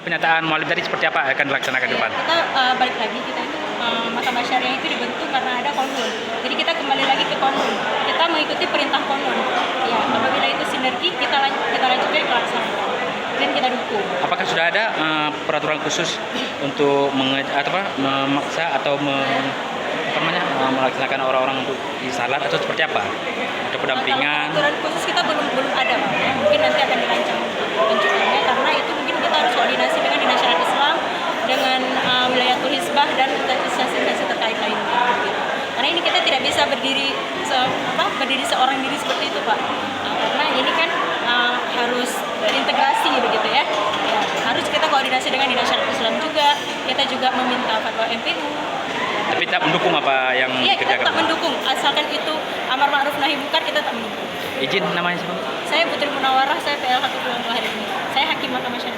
Pernyataan muallim tadi seperti apa akan dilaksanakan ke depan? Kita balik lagi, kita itu Mahkamah Syariah itu dibentuk karena ada konun. Jadi kita kembali lagi ke konun. Kita mengikuti perintah konun. Ya, apabila itu sinergi kita lanjutkan ke laksanakan dan kita dukung. Apakah sudah ada peraturan khusus untuk memaksa atau melaksanakan orang-orang untuk disalat atau seperti apa? Ada pendampingan? Peraturan khusus kita belum ada, Pak. Mungkin nanti akan dirancang lanjutannya karena itu mungkin kita harus koordinasi dengan Dinas Syariat Islam, dengan Wilayatul Hizbah dan instansi-instansi terkait lainnya. Gitu. Karena ini kita tidak bisa berdiri seorang diri seperti itu, Pak. Karena ini kan harus integrasi begitu ya. Harus kita koordinasi dengan Dinas Syariat Islam juga. Kita juga meminta fatwa MPU. Tapi tak mendukung apa yang Iya, kita dikerjakan? tak mendukung. Asalkan itu amar ma'ruf nahi munkar, kita tak mendukung. Izin namanya siapa? Saya Putri Munawarah, saya PL Hakimul Hari ini. Saya Hakim Mahkamah Syariah.